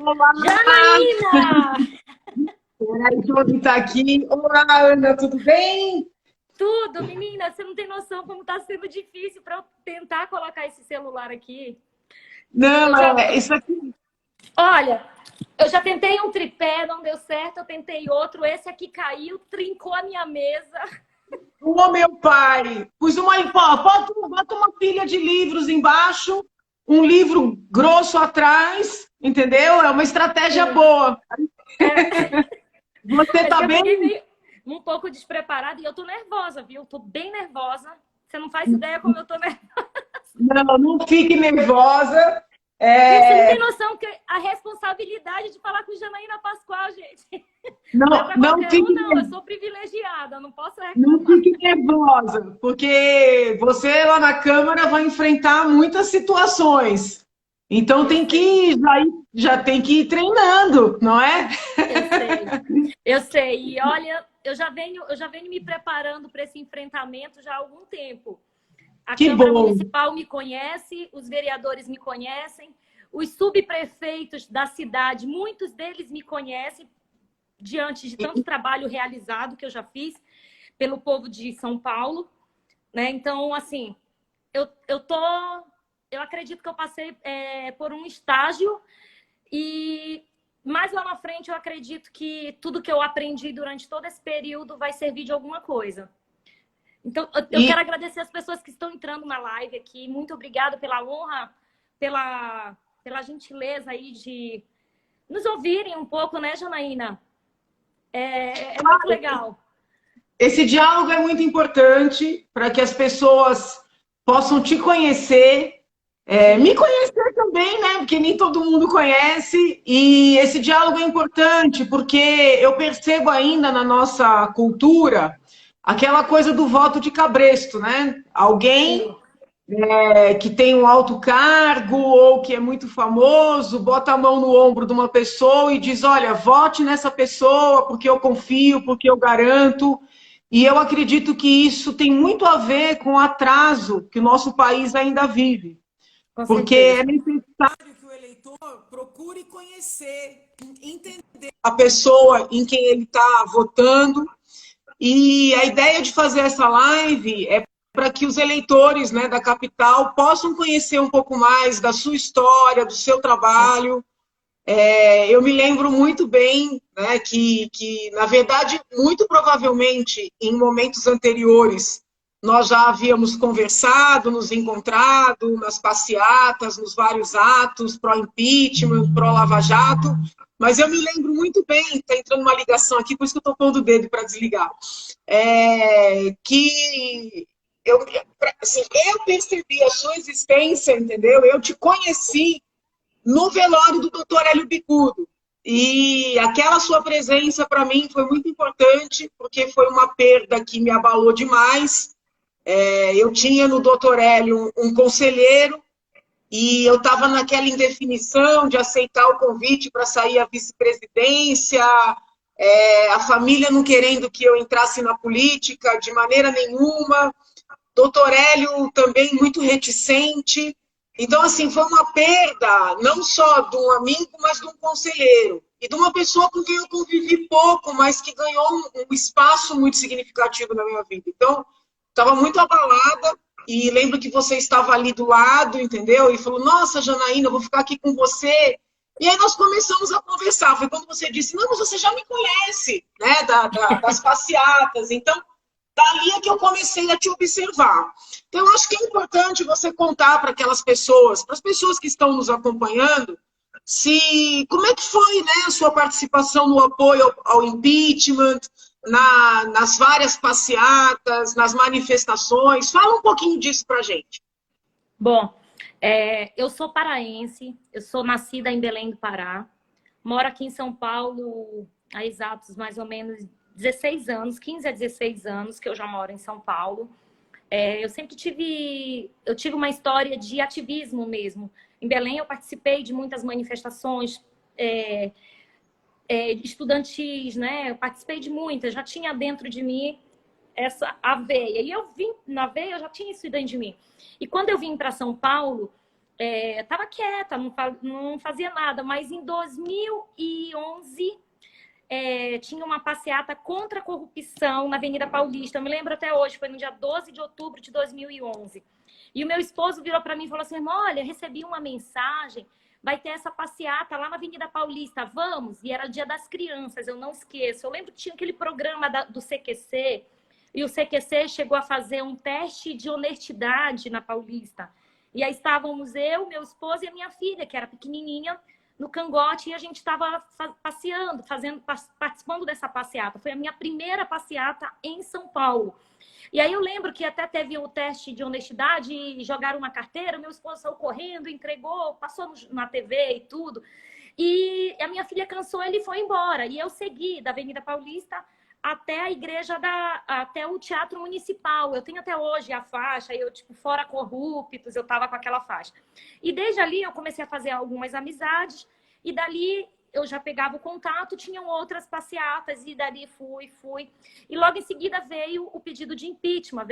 Olá! Janaína! Peraí, Josi tá aqui. Olá, Ana, tudo bem? Tudo, menina, você não tem noção como está sendo difícil para eu tentar colocar esse celular aqui. Eu já, Não, isso aqui. olha, eu já tentei um tripé, não deu certo, eu tentei outro, esse aqui caiu, trincou a minha mesa. Ô, meu pai! Pus uma, bota uma pilha de livros embaixo, um livro grosso atrás, entendeu? É uma estratégia Sim. boa. É, Você é que tá eu bem? peguei meio um pouco despreparada e eu tô nervosa, viu? Tô bem nervosa. Você não faz ideia como eu tô nervosa. Não, não fique nervosa. Gente, você não É, tem noção que a responsabilidade de falar com Janaína Pascoal, gente. Não é não, para não qualquer um, fique não. Eu sou privilegiada, não posso Não reclamar. fique nervosa, porque você lá na Câmara vai enfrentar muitas situações. Então Eu tem sei, que já tem que ir treinando, não é? eu sei, eu sei. E olha, eu já venho me preparando para esse enfrentamento já há algum tempo. A Que Câmara bom. Municipal me conhece, os vereadores me conhecem, os subprefeitos da cidade, muitos deles me conhecem diante de tanto trabalho realizado que eu já fiz pelo povo de São Paulo, né? Então, assim, eu tô, eu acredito que eu passei por um estágio e mais lá na frente eu acredito que tudo que eu aprendi durante todo esse período vai servir de alguma coisa. Então, eu E quero agradecer as pessoas que estão entrando na live aqui. Muito obrigada pela honra, pela gentileza aí de nos ouvirem um pouco, né, Janaína? É muito legal. esse diálogo é muito importante para que as pessoas possam te conhecer, me Sim, conhecer também, né? Porque nem todo mundo conhece. E esse diálogo é importante porque eu percebo ainda na nossa cultura aquela coisa do voto de cabresto, né? Alguém sim. que tem um alto cargo ou que é muito famoso, bota a mão no ombro de uma pessoa e diz: olha, vote nessa pessoa porque eu confio, porque eu garanto. E eu acredito que isso tem muito a ver com o atraso que o nosso país ainda vive. Com Porque é certeza. necessário que o eleitor procure conhecer, entender a pessoa em quem ele está votando. E a ideia de fazer essa live é para que os eleitores, né, da capital possam conhecer um pouco mais da sua história, do seu trabalho. Eu me lembro muito bem, né, na verdade, muito provavelmente, em momentos anteriores, nós já havíamos conversado, nos encontrado nas passeatas, nos vários atos, pró-impeachment, pró-Lava Jato, mas eu me lembro muito bem, está entrando uma ligação aqui, por isso que eu estou pondo o dedo para desligar, que eu, assim, eu percebi a sua existência, entendeu? Eu te conheci no velório do doutor Hélio Bicudo. E aquela sua presença, para mim, foi muito importante, porque foi uma perda que me abalou demais. Eu tinha no doutor Hélio um conselheiro, e eu estava naquela indefinição de aceitar o convite para sair à vice-presidência, a família não querendo que eu entrasse na política de maneira nenhuma, doutor Hélio também muito reticente. Então, assim, foi uma perda não só de um amigo, mas de um conselheiro. E de uma pessoa com quem eu convivi pouco, mas que ganhou um espaço muito significativo na minha vida. Então, estava muito abalada e lembro que você estava ali do lado, entendeu? E falou, nossa, Janaína, eu vou ficar aqui com você. E aí nós começamos a conversar. Foi quando você disse, não, mas você já me conhece, né, das passeatas. Então, dali é que eu comecei a te observar. Então, eu acho que é importante você contar para aquelas pessoas, para as pessoas que estão nos acompanhando, se como é que foi, né, a sua participação no apoio ao impeachment, nas várias passeatas, nas manifestações. Fala um pouquinho disso para a gente. Bom, eu sou paraense, eu sou nascida em Belém do Pará, moro aqui em São Paulo há exatos mais ou menos 16 anos, 15 a 16 anos que eu já moro em São Paulo. Eu tive uma história de ativismo mesmo. Em Belém eu participei de muitas manifestações estudantis, né? Eu participei de muitas, já tinha dentro de mim essa a veia. E eu vim na veia, eu já tinha isso dentro de mim. E quando eu vim para São Paulo, estava quieta, não fazia nada, mas em 2011 tinha uma passeata contra a corrupção na Avenida Paulista. Eu me lembro até hoje, foi no dia 12 de outubro de 2011. E o meu esposo virou para mim e falou assim: olha, recebi uma mensagem, vai ter essa passeata lá na Avenida Paulista, vamos? E era Dia das Crianças, eu não esqueço. Eu lembro que tinha aquele programa do CQC, e o CQC chegou a fazer um teste de honestidade na Paulista. E aí estávamos eu, meu esposo e a minha filha, que era pequenininha, no cangote, e a gente estava passeando, participando dessa passeata. Foi a minha primeira passeata em São Paulo. E aí eu lembro que até teve o teste de honestidade e jogaram uma carteira, meu esposo saiu correndo, entregou, passou na TV e tudo. E a minha filha cansou, ele foi embora. E eu segui da Avenida Paulista até a igreja, até o Teatro Municipal. Eu tenho até hoje a faixa, eu, tipo, fora corruptos, eu tava com aquela faixa. E desde ali eu comecei a fazer algumas amizades, e dali eu já pegava o contato, tinham outras passeatas, e dali fui. E logo em seguida veio o pedido de impeachment,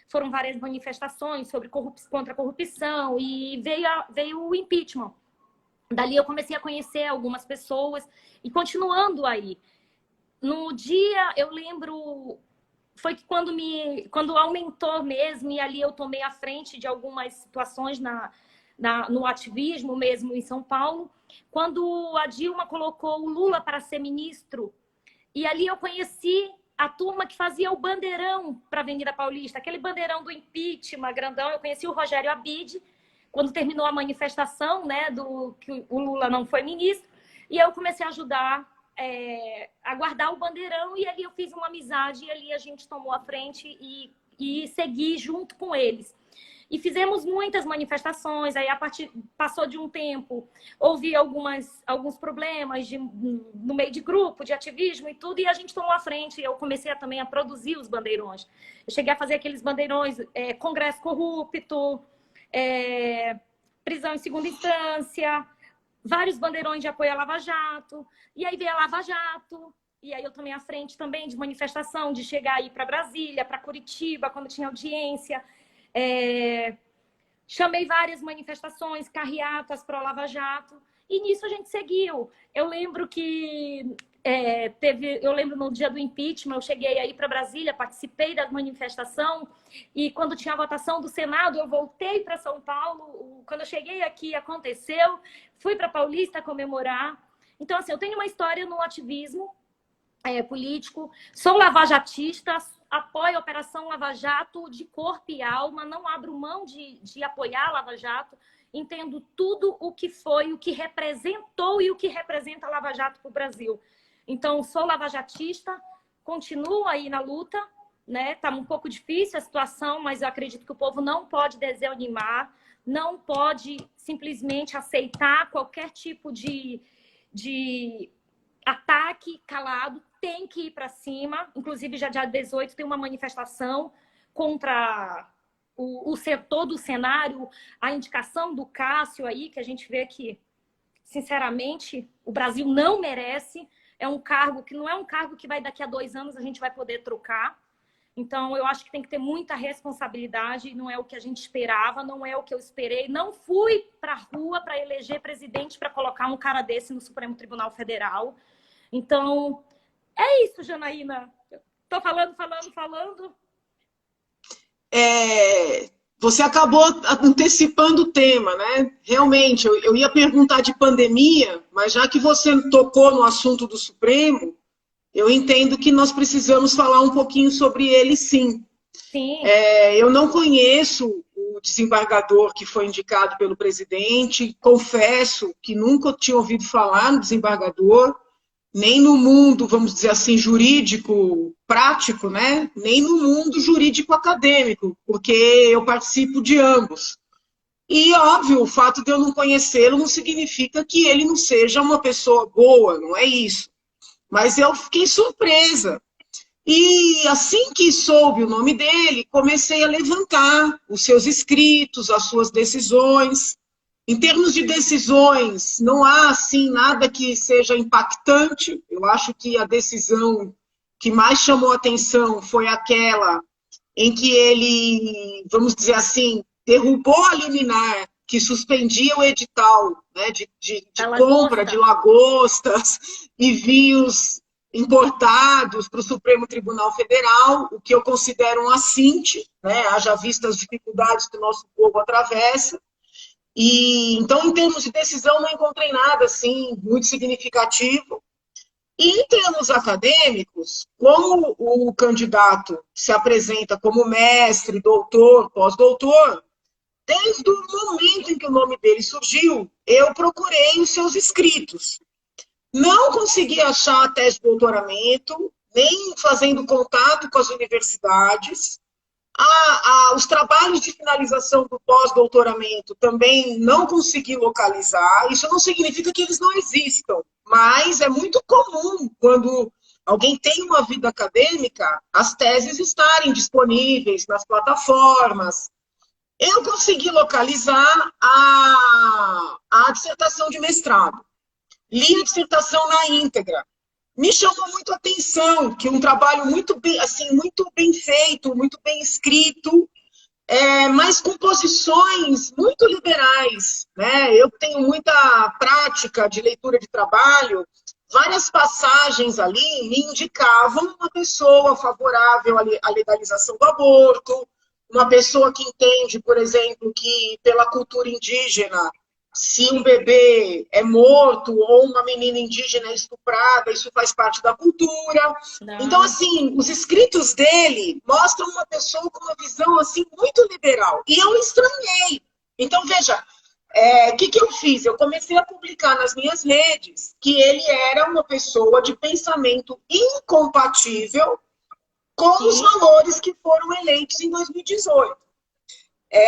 foram várias manifestações contra a corrupção, e veio o impeachment. Dali eu comecei a conhecer algumas pessoas, e continuando aí. No dia, eu lembro, foi que quando aumentou mesmo, e ali eu tomei a frente de algumas situações no ativismo mesmo em São Paulo, quando a Dilma colocou o Lula para ser ministro, e ali eu conheci a turma que fazia o bandeirão para a Avenida Paulista, aquele bandeirão do impeachment grandão. Eu conheci o Rogério Abide, quando terminou a manifestação, né, que o Lula não foi ministro, e eu comecei a ajudar a guardar o bandeirão, e ali eu fiz uma amizade, e ali a gente tomou a frente e segui junto com eles. E fizemos muitas manifestações, aí passou de um tempo, houve alguns problemas no meio de grupo, de ativismo e tudo, e a gente tomou a frente, e eu comecei também a produzir os bandeirões. Eu cheguei a fazer aqueles bandeirões, Congresso Corrupto, prisão em segunda instância, vários bandeirões de apoio à Lava Jato, e aí veio a Lava Jato, e aí eu tomei a frente também de manifestação, de chegar aí para Brasília, para Curitiba, quando tinha audiência. Chamei várias manifestações, carreatas para o Lava Jato, e nisso a gente seguiu. Eu lembro que eu lembro no dia do impeachment, eu cheguei aí para Brasília, participei da manifestação, e quando tinha a votação do Senado, eu voltei para São Paulo. Quando eu cheguei aqui, aconteceu, fui para Paulista comemorar. Então, assim, eu tenho uma história no ativismo político, sou lavajatista, apoio a Operação Lava Jato de corpo e alma, não abro mão de apoiar a Lava Jato, entendo tudo o que foi, o que representou e o que representa a Lava Jato para o Brasil. Então, sou lavajatista, continuo aí na luta, né? Tá um pouco difícil a situação, mas eu acredito que o povo não pode desanimar, não pode simplesmente aceitar qualquer tipo de ataque calado, tem que ir para cima. Inclusive, já dia 18 tem uma manifestação contra todo o cenário, a indicação do Cássio aí, que a gente vê que, sinceramente, o Brasil não merece. É um cargo que não é um cargo que daqui a 2 anos a gente vai poder trocar. Então, eu acho que tem que ter muita responsabilidade, não é o que a gente esperava, não é o que eu esperei. Não fui para a rua para eleger presidente para colocar um cara desse no Supremo Tribunal Federal. Então, é isso, Janaína. Estou falando. Você acabou antecipando o tema, né? Realmente, eu ia perguntar de pandemia, mas já que você tocou no assunto do Supremo, eu entendo que nós precisamos falar um pouquinho sobre ele, sim. Sim. Eu não conheço o desembargador que foi indicado pelo presidente, confesso que nunca tinha ouvido falar no desembargador, nem no mundo, vamos dizer assim, jurídico prático, né? Nem no mundo jurídico acadêmico, porque eu participo de ambos. E, óbvio, o fato de eu não conhecê-lo não significa que ele não seja uma pessoa boa, não é isso. Mas eu fiquei surpresa. E assim que soube o nome dele, comecei a levantar os seus escritos, as suas decisões. Em termos de decisões, não há assim nada que seja impactante. Eu acho que a decisão que mais chamou atenção foi aquela em que ele, vamos dizer assim, derrubou a liminar que suspendia o edital, né, de compra de lagosta. lagostas e vinhos importados para o Supremo Tribunal Federal, o que eu considero um assinte, né, haja vista as dificuldades que o nosso povo atravessa. E então, em termos de decisão, não encontrei nada assim muito significativo. E em termos acadêmicos, como o candidato se apresenta como mestre, doutor, pós-doutor, desde o momento em que o nome dele surgiu, eu procurei os seus escritos. Não consegui achar a tese de doutoramento, nem fazendo contato com as universidades. Os trabalhos de finalização do pós-doutoramento também não consegui localizar. Isso não significa que eles não existam, mas é muito comum, quando alguém tem uma vida acadêmica, as teses estarem disponíveis nas plataformas. Eu consegui localizar a dissertação de mestrado. Li a dissertação na íntegra. Me chamou muito a atenção que um trabalho muito bem, assim, muito bem feito, muito bem escrito, mas com posições muito liberais, né? Eu tenho muita prática de leitura de trabalho, várias passagens ali me indicavam uma pessoa favorável à legalização do aborto, uma pessoa que entende, por exemplo, que pela cultura indígena, se um bebê é morto ou uma menina indígena é estuprada, isso faz parte da cultura. Não. Então, assim, os escritos dele mostram uma pessoa com uma visão, assim, muito liberal. E eu estranhei. Então, veja, o que eu fiz? Eu comecei a publicar nas minhas redes que ele era uma pessoa de pensamento incompatível com os valores que foram eleitos em 2018.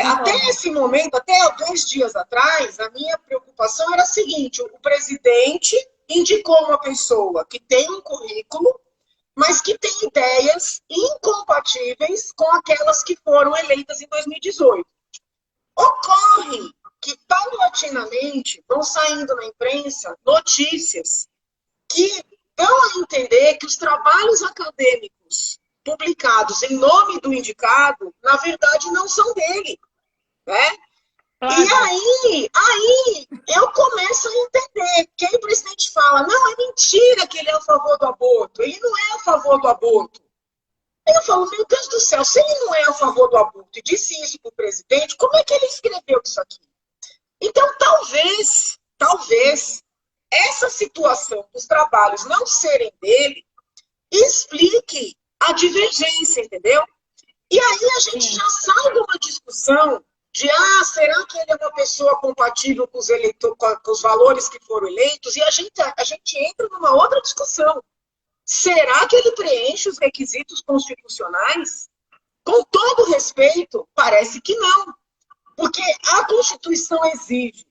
Até esse momento, até 2 dias atrás, a minha preocupação era a seguinte: o presidente indicou uma pessoa que tem um currículo, mas que tem ideias incompatíveis com aquelas que foram eleitas em 2018. Ocorre que, paulatinamente, vão saindo na imprensa notícias que dão a entender que os trabalhos acadêmicos publicados em nome do indicado, na verdade, não são dele, né? Claro. E aí eu começo a entender, que aí o presidente fala, não, é mentira que ele é a favor do aborto, ele não é a favor do aborto. Aí eu falo, meu Deus do céu, se ele não é a favor do aborto e disse isso para o presidente, como é que ele escreveu isso aqui? Então, talvez, essa situação dos trabalhos não serem dele explique a divergência, entendeu? E aí a gente já sai de uma discussão de, será que ele é uma pessoa compatível com os valores que foram eleitos? E a gente entra numa outra discussão. Será que ele preenche os requisitos constitucionais? Com todo respeito, parece que não. Porque a Constituição exige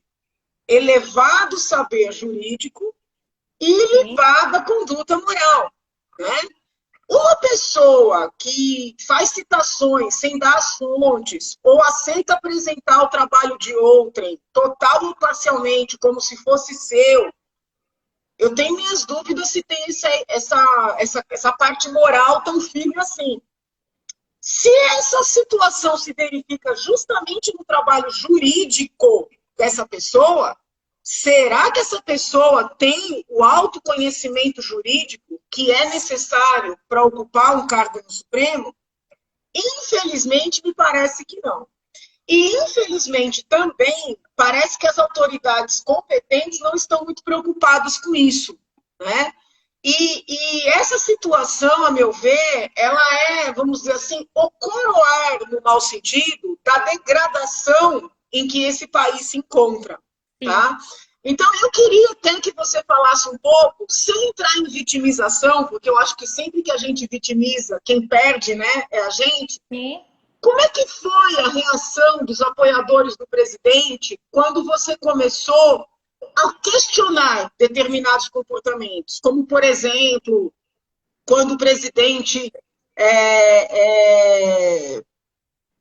elevado saber jurídico e elevada conduta moral, né? Uma pessoa que faz citações sem dar as fontes ou aceita apresentar o trabalho de outrem, total ou parcialmente, como se fosse seu, eu tenho minhas dúvidas se tem essa parte moral tão firme assim. Se essa situação se verifica justamente no trabalho jurídico dessa pessoa, será que essa pessoa tem o autoconhecimento jurídico que é necessário para ocupar um cargo no Supremo? Infelizmente, me parece que não. E, infelizmente, também parece que as autoridades competentes não estão muito preocupadas com isso, né? E essa situação, a meu ver, ela é, vamos dizer assim, o coroar, no mau sentido, da degradação em que esse país se encontra, tá? Então, eu queria até que você falasse um pouco, sem entrar em vitimização, porque eu acho que sempre que a gente vitimiza, quem perde, né, é a gente. Sim. Como é que foi a reação dos apoiadores do presidente quando você começou a questionar determinados comportamentos? Como, por exemplo, quando o presidente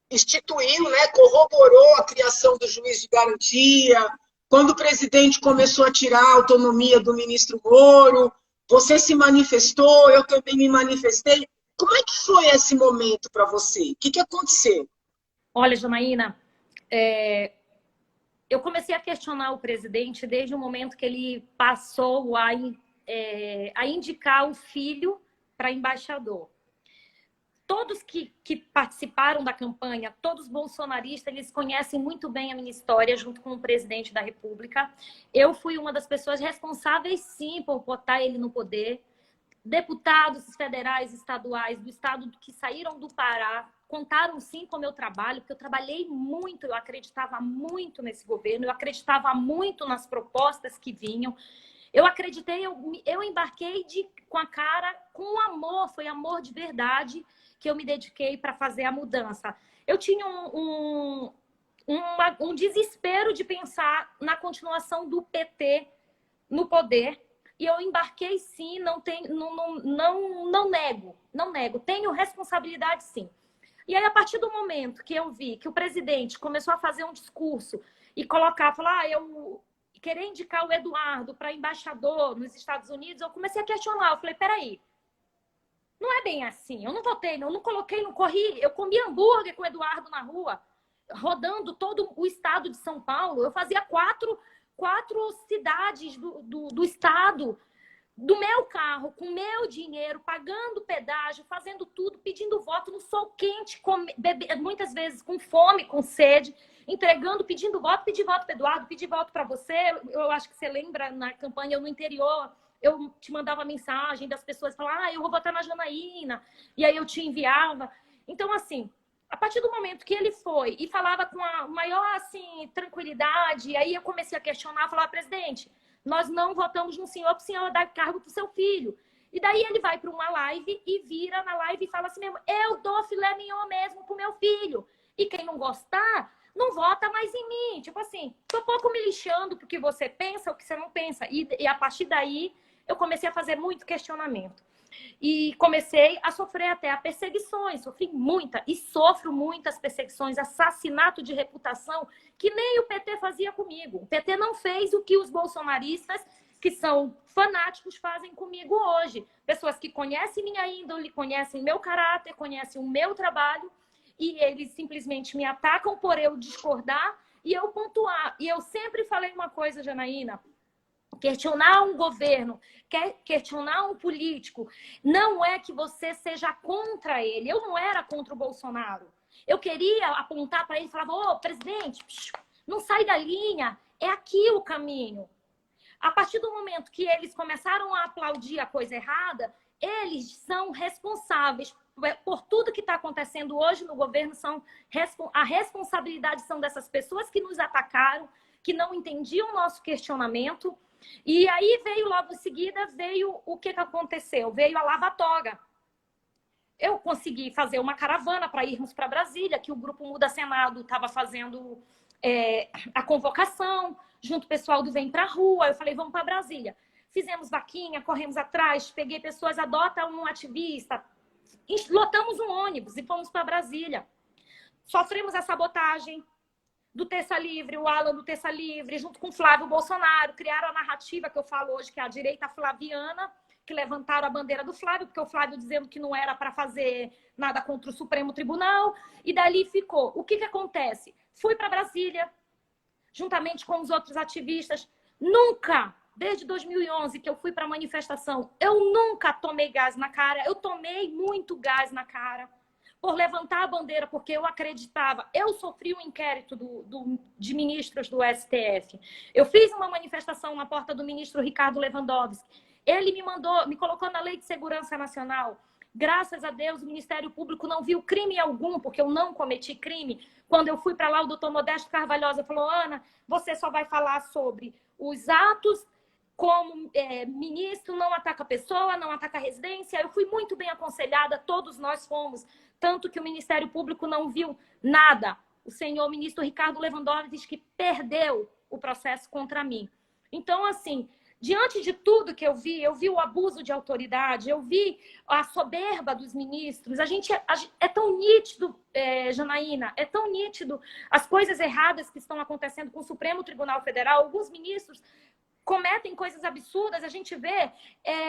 instituiu, né, corroborou a criação do juiz de garantia, quando o presidente começou a tirar a autonomia do ministro Moro, você se manifestou, eu também me manifestei. Como é que foi esse momento para você? O que aconteceu? Olha, Janaína, eu comecei a questionar o presidente desde o momento que ele passou a indicar o filho para embaixador. Todos que participaram da campanha, todos bolsonaristas, eles conhecem muito bem a minha história junto com o presidente da República. Eu fui uma das pessoas responsáveis, sim, por botar ele no poder. Deputados federais, estaduais, do estado que saíram do Pará, contaram sim com o meu trabalho, porque eu trabalhei muito, eu acreditava muito nesse governo, eu acreditava muito nas propostas que vinham. Eu acreditei, eu embarquei com a cara, com amor, foi amor de verdade que eu me dediquei para fazer a mudança. Eu tinha um desespero de pensar na continuação do PT no poder, e eu embarquei sim, não nego, tenho responsabilidade sim. E aí, a partir do momento que eu vi que o presidente começou a fazer um discurso e falar, eu querer indicar o Eduardo para embaixador nos Estados Unidos, eu comecei a questionar. Eu falei, peraí, não é bem assim. Eu não votei, eu não coloquei, não corri. Eu comi hambúrguer com o Eduardo na rua, rodando todo o estado de São Paulo. Eu fazia quatro cidades do estado, do meu carro, com meu dinheiro, pagando pedágio, fazendo tudo, pedindo voto no sol quente, muitas vezes com fome, com sede, entregando, pedindo voto, pedi voto para Eduardo, pedi voto para você. Eu acho que você lembra, na campanha, eu no interior, eu te mandava mensagem das pessoas, falavam, eu vou votar na Janaína, e aí eu te enviava. Então, assim, a partir do momento que ele foi e falava com a maior, assim, tranquilidade, aí eu comecei a questionar, falar, presidente, nós não votamos no senhor para o senhor dar cargo para o seu filho. E daí ele vai para uma live e vira na live e fala assim mesmo, eu dou filé mignon mesmo pro meu filho. E quem não gostar, não vota mais em mim. Tipo assim, tô pouco me lixando porque você pensa o que você não pensa. E a partir daí, eu comecei a fazer muito questionamento. E comecei a sofrer até a perseguições, sofri muita e sofro muitas perseguições, assassinato de reputação, que nem o PT fazia comigo. O PT não fez o que os bolsonaristas, que são fanáticos, fazem comigo hoje. Pessoas que conhecem minha índole, conhecem meu caráter, conhecem o meu trabalho, e eles simplesmente me atacam por eu discordar e eu pontuar. E eu sempre falei uma coisa, Janaína, questionar um governo, questionar um político, não é que você seja contra ele. Eu não era contra o Bolsonaro. Eu queria apontar para ele e falava, ô, presidente, não sai da linha, é aqui o caminho. A partir do momento que eles começaram a aplaudir a coisa errada, eles são responsáveis por tudo que está acontecendo hoje no governo. A responsabilidade são dessas pessoas que nos atacaram, que não entendiam o nosso questionamento. E aí veio, logo em seguida, veio o que aconteceu? Veio a Lava Toga. Eu consegui fazer uma caravana para irmos para Brasília, que o Grupo Muda Senado estava fazendo a convocação, junto o pessoal do Vem Pra Rua. Eu falei, vamos para Brasília. Fizemos vaquinha, corremos atrás, peguei pessoas, adota um ativista, lotamos um ônibus e fomos para Brasília. Sofremos a sabotagem do Terça Livre, o Alan do Terça Livre, junto com o Flávio Bolsonaro, criaram a narrativa que eu falo hoje, que é a direita flaviana, que levantaram a bandeira do Flávio, porque o Flávio dizendo que não era para fazer nada contra o Supremo Tribunal, e dali ficou. O que acontece? Fui para Brasília, juntamente com os outros ativistas. Nunca, desde 2011 que eu fui para a manifestação, eu nunca tomei gás na cara. Eu tomei muito gás na cara por levantar a bandeira, porque eu acreditava. Eu sofri um inquérito de ministros do STF. Eu fiz uma manifestação na porta do ministro Ricardo Lewandowski. Ele me colocou na Lei de Segurança Nacional. Graças a Deus, o Ministério Público não viu crime algum, porque eu não cometi crime. Quando eu fui para lá, o doutor Modesto Carvalhosa falou, Ana, você só vai falar sobre os atos como ministro, não ataca a pessoa, não ataca a residência. Eu fui muito bem aconselhada, todos nós fomos. Tanto que o Ministério Público não viu nada. O senhor ministro Ricardo Lewandowski diz que perdeu o processo contra mim. Então, assim, diante de tudo que eu vi o abuso de autoridade, eu vi a soberba dos ministros. É tão nítido, Janaína, é tão nítido as coisas erradas que estão acontecendo com o Supremo Tribunal Federal. Alguns ministros cometem coisas absurdas. A gente vê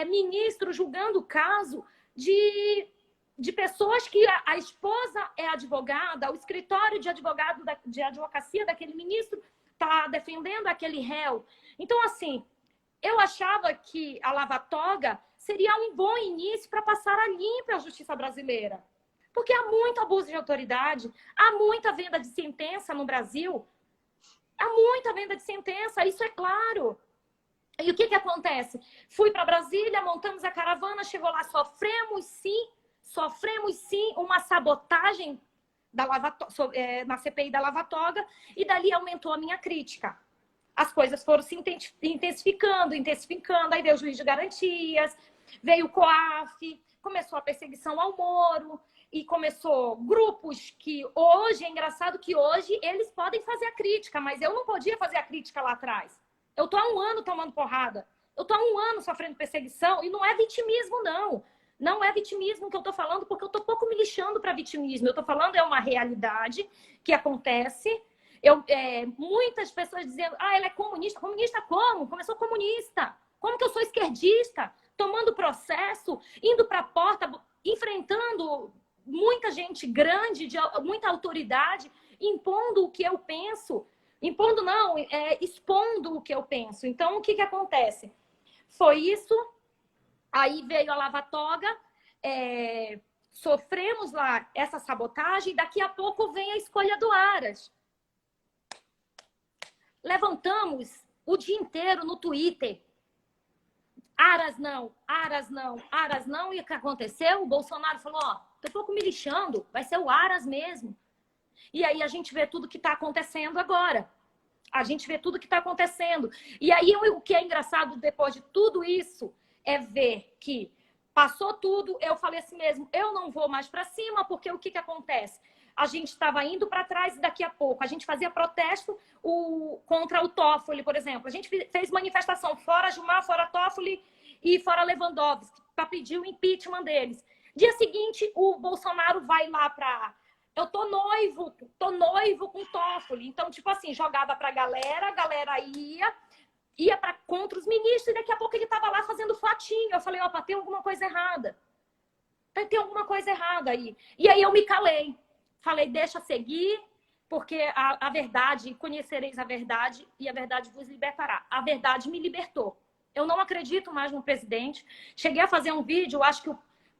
ministro julgando o caso de de pessoas que a esposa é advogada, o escritório de advogado de advocacia daquele ministro está defendendo aquele réu. Então, assim, eu achava que a lava-toga seria um bom início para passar a limpo a justiça brasileira. Porque há muito abuso de autoridade, há muita venda de sentença no Brasil, há muita venda de sentença, isso é claro. E o que que acontece? Fui para Brasília, montamos a caravana, chegou lá, sofremos sim uma sabotagem da na CPI da lava-toga, e dali aumentou a minha crítica. As coisas foram se intensificando, aí veio o juiz de garantias, veio o COAF, começou a perseguição ao Moro, e começou grupos que hoje, é engraçado que hoje eles podem fazer a crítica, mas eu não podia fazer a crítica lá atrás. Eu tô há 1 ano tomando porrada, eu tô há 1 ano sofrendo perseguição, e não é vitimismo, não. Não é vitimismo que eu tô falando, porque eu tô pouco me lixando para vitimismo. Eu tô falando é uma realidade que acontece. Muitas pessoas dizendo, ela é comunista. Comunista como? Começou comunista. Como que eu sou esquerdista? Tomando processo, indo para a porta, enfrentando muita gente grande, de muita autoridade, impondo o que eu penso. Impondo não, expondo o que eu penso. Então, o que que acontece? Foi isso. Aí veio a lava-toga, sofremos lá essa sabotagem, daqui a pouco vem a escolha do Aras. Levantamos o dia inteiro no Twitter. Aras não, Aras não, Aras não. E o que aconteceu? O Bolsonaro falou, tô pouco me lixando, vai ser o Aras mesmo. E aí a gente vê tudo que está acontecendo agora. A gente vê tudo que está acontecendo. E aí o que é engraçado depois de tudo isso é ver que passou tudo, eu falei assim mesmo, eu não vou mais para cima, porque o que que acontece? A gente estava indo para trás e daqui a pouco a gente fazia protesto contra o Toffoli, por exemplo. A gente fez manifestação fora Gilmar, fora Toffoli e fora Lewandowski, para pedir o impeachment deles. Dia seguinte, o Bolsonaro vai lá para... Eu tô noivo com o Toffoli. Então, tipo assim, jogava para a galera ia contra os ministros, e daqui a pouco ele estava lá fazendo fotinho. Eu falei, opa, tem alguma coisa errada. Tem alguma coisa errada aí. E aí eu me calei. Falei, deixa seguir, porque a verdade, conhecereis a verdade, e a verdade vos libertará. A verdade me libertou. Eu não acredito mais no presidente. Cheguei a fazer um vídeo, acho que,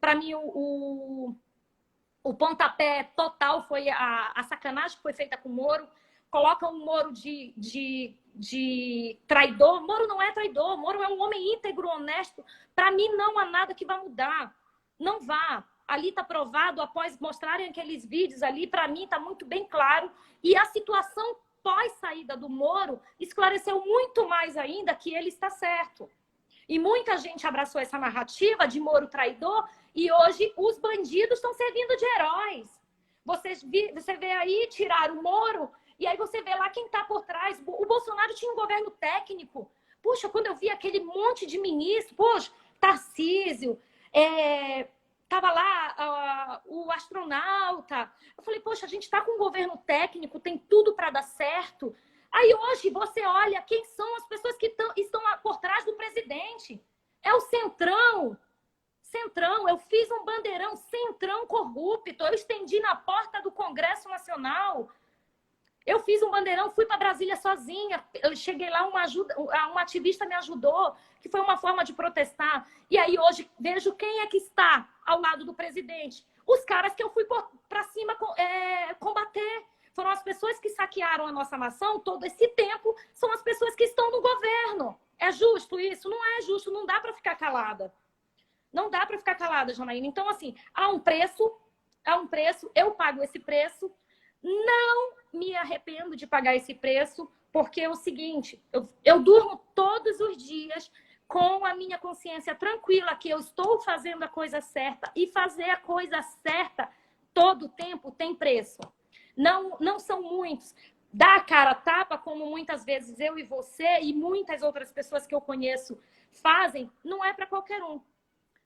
para mim, o pontapé total foi a sacanagem que foi feita com o Moro. Coloca um Moro de traidor. Moro não é traidor. Moro é um homem íntegro, honesto. Para mim, não há nada que vá mudar. Não vá. Ali está provado, após mostrarem aqueles vídeos ali, para mim está muito bem claro. E a situação pós-saída do Moro esclareceu muito mais ainda que ele está certo. E muita gente abraçou essa narrativa de Moro traidor, e hoje os bandidos estão servindo de heróis. Você vê aí, tirar o Moro, e aí você vê lá quem está por trás. O Bolsonaro tinha um governo técnico. Puxa, quando eu vi aquele monte de ministro, poxa, Tarcísio, tava lá o astronauta. Eu falei, poxa, a gente está com um governo técnico, tem tudo para dar certo. Aí hoje você olha quem são as pessoas que estão por trás do presidente. É o Centrão. Centrão, eu fiz um bandeirão, Centrão corrupto. Eu estendi na porta do Congresso Nacional. Eu fiz um bandeirão, fui para Brasília sozinha. Eu cheguei lá, uma ativista me ajudou, que foi uma forma de protestar. E aí hoje vejo quem é que está ao lado do presidente. Os caras que eu fui para cima combater. Foram as pessoas que saquearam a nossa nação todo esse tempo, são as pessoas que estão no governo. É justo isso? Não é justo, não dá para ficar calada. Não dá para ficar calada, Janaína. Então, assim, há um preço, eu pago esse preço. Não me arrependo de pagar esse preço, porque é o seguinte, eu durmo todos os dias com a minha consciência tranquila que eu estou fazendo a coisa certa, e fazer a coisa certa todo tempo tem preço. Não são muitos. Dar a cara a tapa, como muitas vezes eu e você e muitas outras pessoas que eu conheço fazem, não é para qualquer um.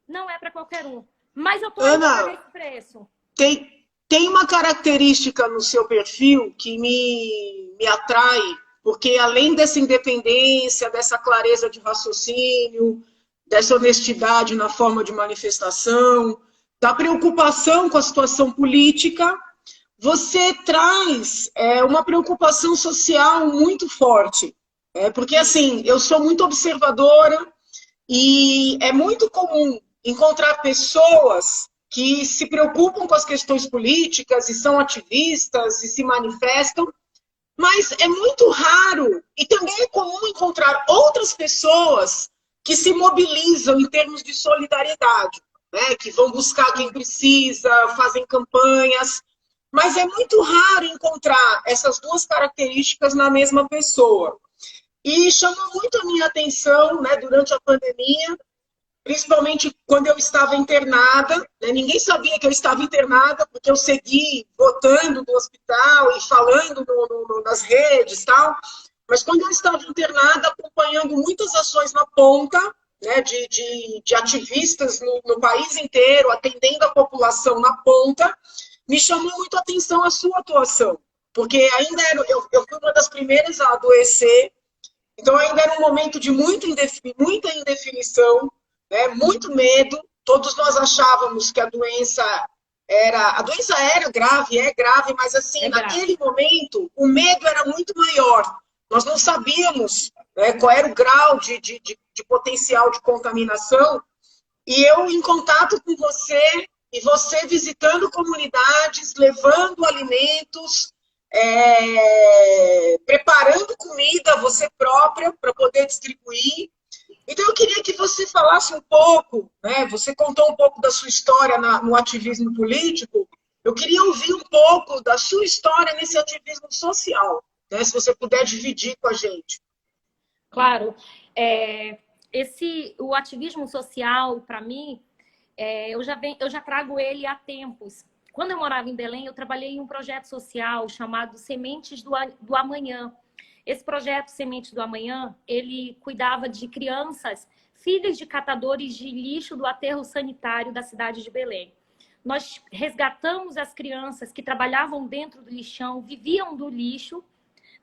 Não é para qualquer um. Mas eu estou indo pagar esse preço. Tem uma característica no seu perfil que me atrai, porque além dessa independência, dessa clareza de raciocínio, dessa honestidade na forma de manifestação, da preocupação com a situação política, você traz uma preocupação social muito forte. Porque, assim, eu sou muito observadora e é muito comum encontrar pessoas que se preocupam com as questões políticas e são ativistas e se manifestam, mas é muito raro e também é comum encontrar outras pessoas que se mobilizam em termos de solidariedade, né? Que vão buscar quem precisa, fazem campanhas, mas é muito raro encontrar essas duas características na mesma pessoa. E chamou muito a minha atenção, né, durante a pandemia, principalmente quando eu estava internada, né? Ninguém sabia que eu estava internada, porque eu segui votando no hospital e falando nas redes e tal, mas quando eu estava internada, acompanhando muitas ações na ponta, né, de ativistas no país inteiro, atendendo a população na ponta, me chamou muito a atenção a sua atuação, porque ainda eu fui uma das primeiras a adoecer, então ainda era um momento de muita indefinição, né, muito medo. Todos nós achávamos que a doença era grave, é grave, mas assim, naquele momento, o medo era muito maior. Nós não sabíamos, né, qual era o grau de potencial de contaminação. E eu, em contato com você, e você visitando comunidades, levando alimentos, preparando comida você própria para poder distribuir. Então, eu queria que você falasse um pouco, né? Você contou um pouco da sua história no ativismo político. Eu queria ouvir um pouco da sua história nesse ativismo social, né? Se você puder dividir com a gente. Claro. O ativismo social, para mim, eu já trago ele há tempos. Quando eu morava em Belém, eu trabalhei em um projeto social chamado Sementes do Amanhã. Esse projeto Sementes do Amanhã, ele cuidava de crianças, filhas de catadores de lixo do aterro sanitário da cidade de Belém. Nós resgatamos as crianças que trabalhavam dentro do lixão, viviam do lixo,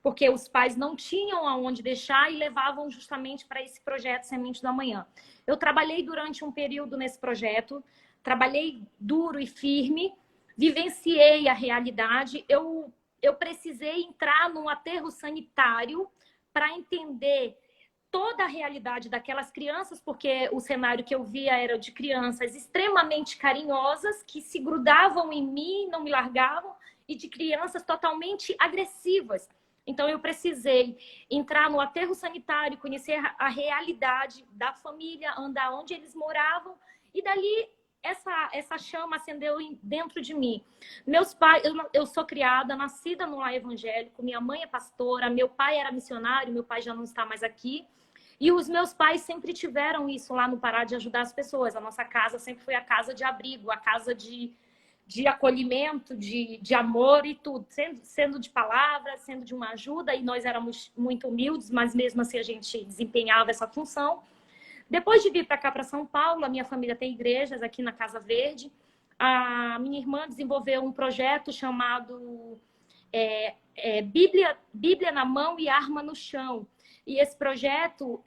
porque os pais não tinham aonde deixar e levavam justamente para esse projeto Sementes do Amanhã. Eu trabalhei durante um período nesse projeto, trabalhei duro e firme, vivenciei a realidade. Eu precisei entrar num aterro sanitário para entender toda a realidade daquelas crianças, porque o cenário que eu via era de crianças extremamente carinhosas, que se grudavam em mim, não me largavam, e de crianças totalmente agressivas. Então, eu precisei entrar no aterro sanitário, conhecer a realidade da família, andar onde eles moravam, e dali essa chama acendeu dentro de mim. Meus pais, eu sou criada, nascida no lar evangélico, minha mãe é pastora, meu pai era missionário, meu pai já não está mais aqui. E os meus pais sempre tiveram isso lá no Pará, de ajudar as pessoas. A nossa casa sempre foi a casa de abrigo, a casa de acolhimento, de amor e tudo. Sendo de palavras, sendo de uma ajuda. E nós éramos muito humildes, mas mesmo assim a gente desempenhava essa função. Depois de vir para cá, para São Paulo, a minha família tem igrejas aqui na Casa Verde. A minha irmã desenvolveu um projeto chamado Bíblia na Mão e Arma no Chão. E esse projeto,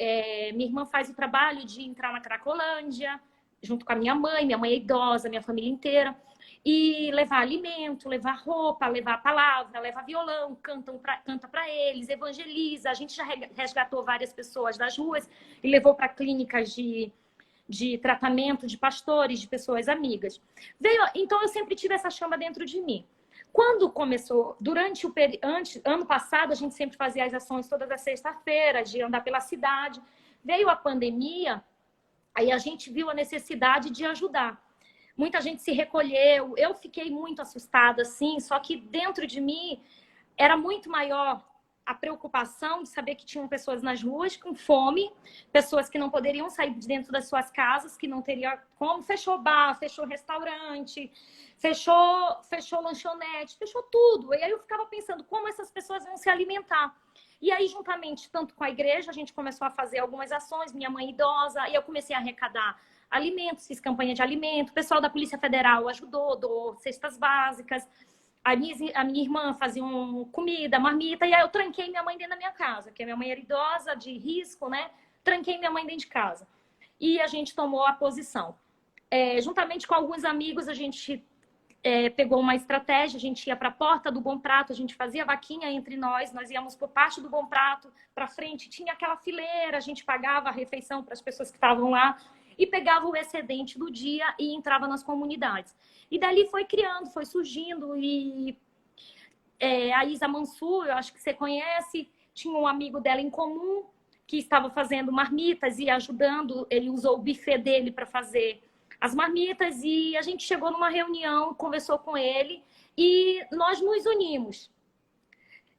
minha irmã faz o trabalho de entrar na Cracolândia, junto com a minha mãe é idosa, minha família inteira, e levar alimento, levar roupa, levar a palavra, levar violão, canta para eles, evangeliza. A gente já resgatou várias pessoas das ruas e levou para clínicas de tratamento de pastores, de pessoas amigas. Então, eu sempre tive essa chama dentro de mim. Quando começou, ano passado, a gente sempre fazia as ações todas as sextas-feiras, de andar pela cidade. Veio a pandemia, aí a gente viu a necessidade de ajudar. Muita gente se recolheu, eu fiquei muito assustada, assim, só que dentro de mim era muito maior a preocupação de saber que tinham pessoas nas ruas com fome, pessoas que não poderiam sair de dentro das suas casas, que não teriam como. Fechou bar, fechou restaurante, fechou lanchonete, fechou tudo. E aí eu ficava pensando como essas pessoas vão se alimentar. E aí, juntamente, tanto com a igreja, a gente começou a fazer algumas ações, minha mãe idosa, e eu comecei a arrecadar alimentos, fiz campanha de alimento, o pessoal da Polícia Federal ajudou, doou cestas básicas, a minha irmã fazia comida, marmita, e aí eu tranquei minha mãe dentro da minha casa, porque a minha mãe era idosa, de risco, né? Tranquei minha mãe dentro de casa. E a gente tomou a posição. juntamente com alguns amigos, a gente pegou uma estratégia, a gente ia para a porta do Bom Prato, a gente fazia vaquinha entre nós íamos por parte do Bom Prato, para frente, tinha aquela fileira, a gente pagava a refeição para as pessoas que estavam lá e pegava o excedente do dia e entrava nas comunidades. E dali foi criando, foi surgindo, e a Isa Mansur, eu acho que você conhece, tinha um amigo dela em comum que estava fazendo marmitas e ajudando, ele usou o buffet dele para fazer as marmitas, e a gente chegou numa reunião, conversou com ele e nós nos unimos.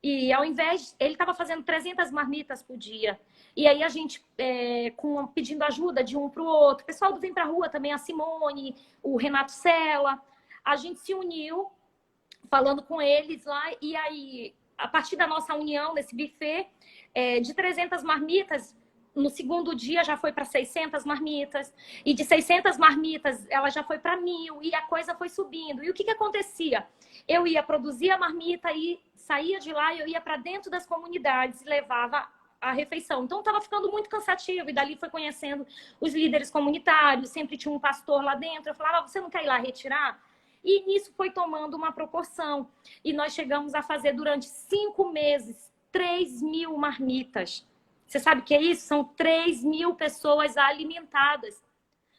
E ao invés, ele estava fazendo 300 marmitas por dia. E aí a gente, pedindo ajuda de um para o outro, o pessoal do Vem Pra Rua também, a Simone, o Renato Sela, a gente se uniu, falando com eles lá, e aí, a partir da nossa união nesse buffet, de 300 marmitas, no segundo dia já foi para 600 marmitas, e de 600 marmitas ela já foi para 1.000, e a coisa foi subindo. E o que acontecia? Eu ia produzir a marmita e saía de lá, eu ia para dentro das comunidades e levava a refeição. Então estava ficando muito cansativo, e dali foi conhecendo os líderes comunitários, sempre tinha um pastor lá dentro, eu falava, você não quer ir lá retirar? E nisso foi tomando uma proporção, e nós chegamos a fazer durante 5 meses 3.000 marmitas. Você sabe o que é isso? São 3.000 pessoas alimentadas.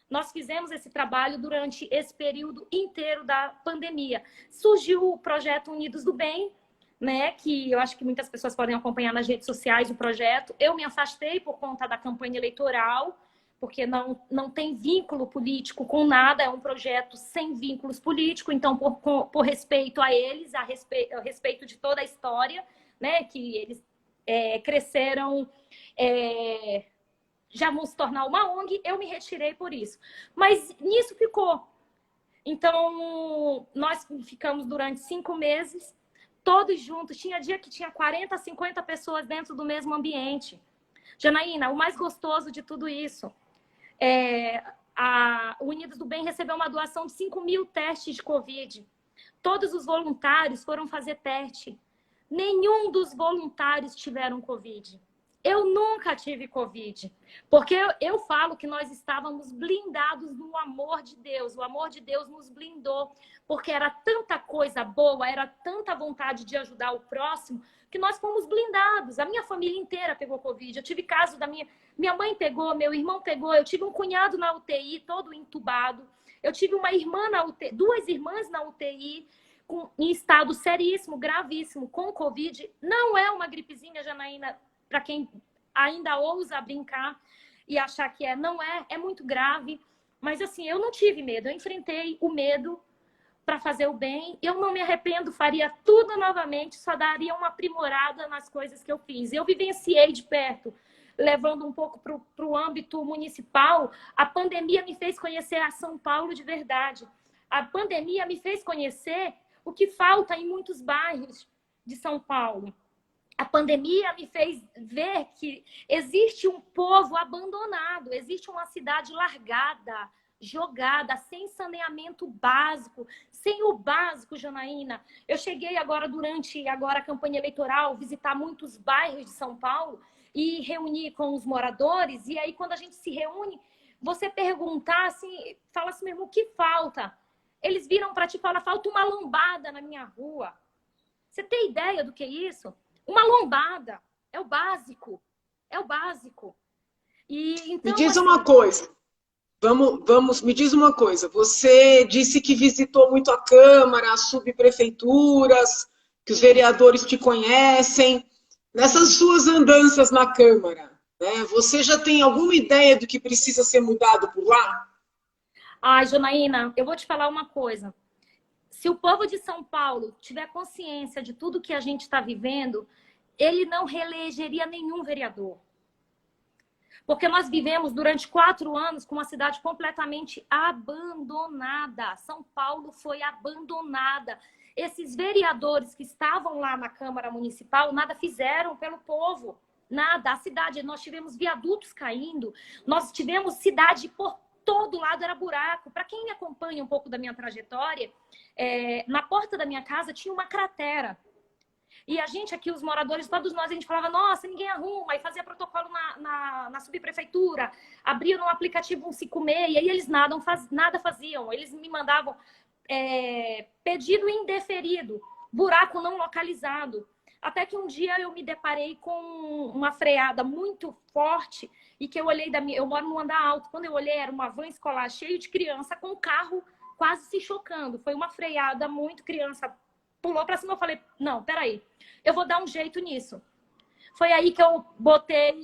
Nós fizemos esse trabalho durante esse período inteiro da pandemia. Surgiu o projeto Unidos do Bem, né? Que eu acho que muitas pessoas podem acompanhar nas redes sociais o projeto. Eu me afastei por conta da campanha eleitoral, porque não tem vínculo político com nada, é um projeto sem vínculos políticos, então, por respeito a eles, a respeito de toda a história, né? Que eles cresceram, já vão se tornar uma ONG, eu me retirei por isso. Mas nisso ficou. Então, nós ficamos durante 5 meses, todos juntos. Tinha dia que tinha 40, 50 pessoas dentro do mesmo ambiente. Janaína, o mais gostoso de tudo isso, a Unidos do Bem recebeu uma doação de 5.000 testes de Covid. Todos os voluntários foram fazer teste. Nenhum dos voluntários tiveram Covid. Eu nunca tive Covid, porque eu falo que nós estávamos blindados no amor de Deus. O amor de Deus nos blindou, porque era tanta coisa boa, era tanta vontade de ajudar o próximo, que nós fomos blindados. A minha família inteira pegou Covid. Eu tive caso da minha mãe pegou, meu irmão pegou, eu tive um cunhado na UTI, todo entubado. Eu tive uma irmã na UTI, 2 irmãs na UTI, em estado seríssimo, gravíssimo, com Covid. Não é uma gripezinha, Janaína, para quem ainda ousa brincar e achar que não é muito grave. Mas assim, eu não tive medo, eu enfrentei o medo para fazer o bem. Eu não me arrependo, faria tudo novamente, só daria uma aprimorada nas coisas que eu fiz. Eu vivenciei de perto, levando um pouco para o âmbito municipal. A pandemia me fez conhecer a São Paulo de verdade. A pandemia me fez conhecer o que falta em muitos bairros de São Paulo. A pandemia me fez ver que existe um povo abandonado, existe uma cidade largada, jogada, sem saneamento básico, sem o básico, Janaína. Eu cheguei agora, durante a campanha eleitoral, visitar muitos bairros de São Paulo e reunir com os moradores. E aí, quando a gente se reúne, você perguntar assim, fala assim mesmo, o que falta? Eles viram para ti e falam, falta uma lombada na minha rua. Você tem ideia do que é isso? Uma lombada. É o básico. É o básico. E, então, me diz uma coisa. Me diz uma coisa. Você disse que visitou muito a Câmara, as subprefeituras, que os vereadores te conhecem. Nessas suas andanças na Câmara, né, você já tem alguma ideia do que precisa ser mudado por lá? Ai, Janaína, eu vou te falar uma coisa. Se o povo de São Paulo tiver consciência de tudo que a gente está vivendo, ele não reelegeria nenhum vereador. Porque nós vivemos durante 4 anos com uma cidade completamente abandonada. São Paulo foi abandonada. Esses vereadores que estavam lá na Câmara Municipal nada fizeram pelo povo. Nada. A cidade, nós tivemos viadutos caindo, nós tivemos cidade por todo lado era buraco. Para quem acompanha um pouco da minha trajetória, na porta da minha casa tinha uma cratera. E a gente aqui, os moradores, todos nós, a gente falava, nossa, ninguém arruma. E fazia protocolo na subprefeitura, abria no aplicativo 156, e aí eles nada faziam. Eles me mandavam pedido indeferido, buraco não localizado. Até que um dia eu me deparei com uma freada muito forte e que eu olhei eu moro no andar alto. Quando eu olhei, era uma van escolar cheia de criança com um carro quase se chocando. Foi uma freada muito, criança pulou para cima. Eu falei, não, peraí, eu vou dar um jeito nisso. Foi aí que eu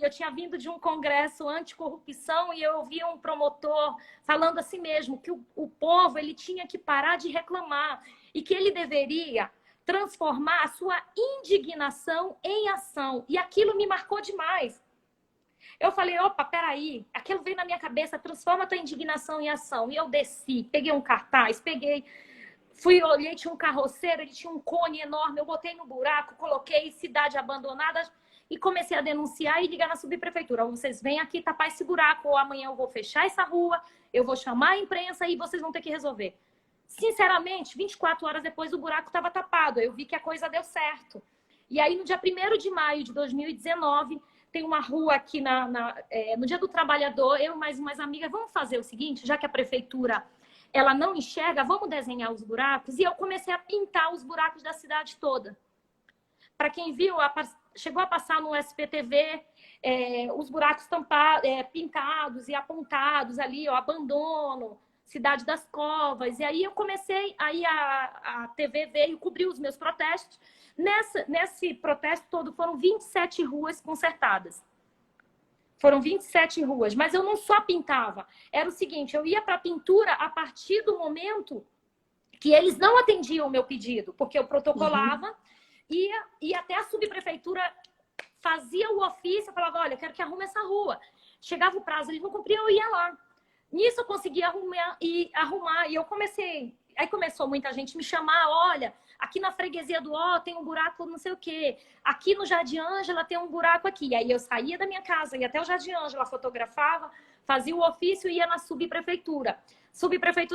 eu tinha vindo de um congresso anticorrupção e eu ouvi um promotor falando assim mesmo, que o povo ele tinha que parar de reclamar e que ele deveria transformar a sua indignação em ação. E aquilo me marcou demais. Eu falei, opa, peraí, aquilo veio na minha cabeça, transforma a tua indignação em ação. E eu desci, peguei um cartaz, olhei, tinha um carroceiro, ele tinha um cone enorme, eu botei no buraco, coloquei cidade abandonada e comecei a denunciar e ligar na subprefeitura. Vocês vêm aqui tapar esse buraco, ou amanhã eu vou fechar essa rua, eu vou chamar a imprensa e vocês vão ter que resolver. Sinceramente, 24 horas depois o buraco estava tapado. Eu vi que a coisa deu certo. E aí, no dia 1º de maio de 2019, tem uma rua aqui no Dia do Trabalhador, eu e mais umas amigas, vamos fazer o seguinte, já que a prefeitura ela não enxerga, vamos desenhar os buracos. E eu comecei a pintar os buracos da cidade toda. Para quem viu, chegou a passar no SPTV os buracos pintados e apontados ali, abandono, Cidade das Covas. E aí eu comecei, aí a TV veio cobrir os meus protestos. Nesse protesto todo foram 27 ruas consertadas. Foram 27 ruas, mas eu não só pintava. Era o seguinte, eu ia para a pintura a partir do momento que eles não atendiam o meu pedido, porque eu protocolava, ia até a subprefeitura, fazia o ofício, falava, olha, eu quero que arrume essa rua. Chegava o prazo, eles não cumpriam, eu ia lá. Nisso eu consegui arrumar, e eu comecei... Aí começou muita gente me chamar, olha, aqui na freguesia do Ó tem um buraco não sei o quê, aqui no Jardim Ângela tem um buraco aqui. E aí eu saía da minha casa, ia até o Jardim Ângela, fotografava, fazia o ofício e ia na subprefeitura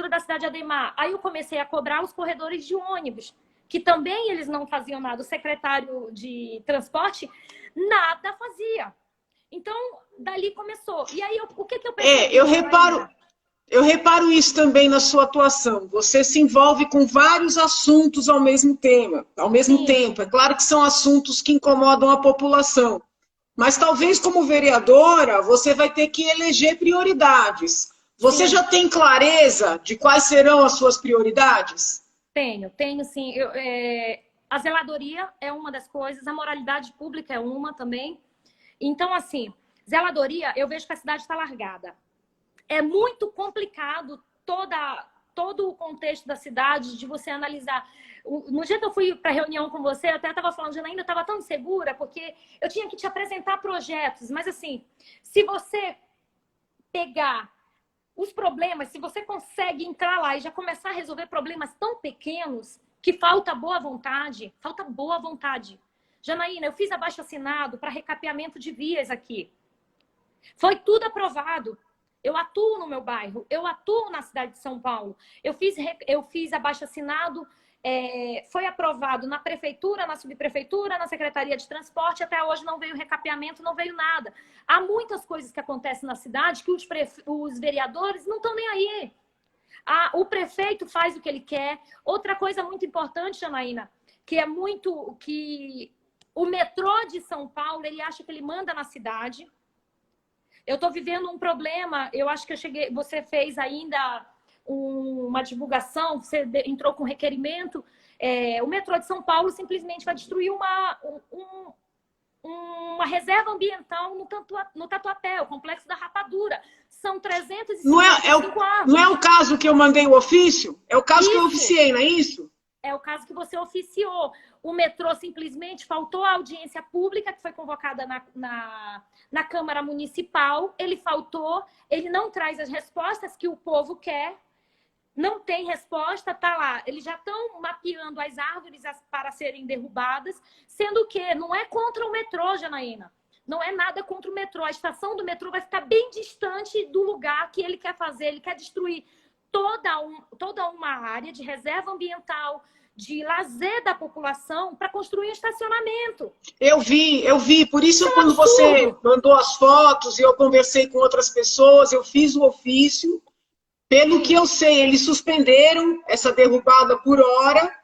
da cidade de Ademar. Aí eu comecei a cobrar os corredores de ônibus, que também eles não faziam nada. O secretário de transporte nada fazia. Então, dali começou. E aí, o que eu percebi? Eu reparo isso também na sua atuação. Você se envolve com vários assuntos ao mesmo tempo. É claro que são assuntos que incomodam a população. Mas talvez como vereadora, você vai ter que eleger prioridades. Você já tem clareza de quais serão as suas prioridades? Tenho sim. A zeladoria é uma das coisas, a moralidade pública é uma também. Então, assim, zeladoria, eu vejo que a cidade está largada. É muito complicado todo o contexto da cidade, de você analisar. No dia que eu fui para a reunião com você, eu até estava falando, Janaína, eu estava tão segura, porque eu tinha que te apresentar projetos. Mas, assim, se você pegar os problemas, se você consegue entrar lá e já começar a resolver problemas tão pequenos, que falta boa vontade. Janaína, eu fiz abaixo-assinado para recapeamento de vias aqui. Foi tudo aprovado. Eu atuo no meu bairro, eu atuo na cidade de São Paulo. Eu fiz abaixo-assinado, foi aprovado na prefeitura, na subprefeitura, na Secretaria de Transporte. Até hoje não veio recapeamento, não veio nada. Há muitas coisas que acontecem na cidade que os vereadores não estão nem aí. O prefeito faz o que ele quer. Outra coisa muito importante, Janaína, que o metrô de São Paulo, ele acha que ele manda na cidade. Eu estou vivendo um problema, eu acho que você fez ainda uma divulgação, você entrou com requerimento. O metrô de São Paulo simplesmente vai destruir uma reserva ambiental no Tatuapé, o Complexo da Rapadura. São 355 árvores. Não é o caso que eu mandei o ofício? É o caso que eu oficiei, não é isso? É o caso que você oficiou. O metrô simplesmente faltou a audiência pública, que foi convocada na Câmara Municipal. Ele faltou, ele não traz as respostas que o povo quer. Não tem resposta, tá lá. Eles já estão mapeando as árvores para serem derrubadas, sendo que não é contra o metrô, Janaína. Não é nada contra o metrô. A estação do metrô vai ficar bem distante do lugar que ele quer fazer. Ele quer destruir toda uma área de reserva ambiental, de lazer da população para construir um estacionamento. Eu vi. Por isso, Isso é um quando você absurdo. mandou as fotos e eu conversei com outras pessoas, eu fiz o ofício. Pelo que eu sei, eles suspenderam essa derrubada por hora,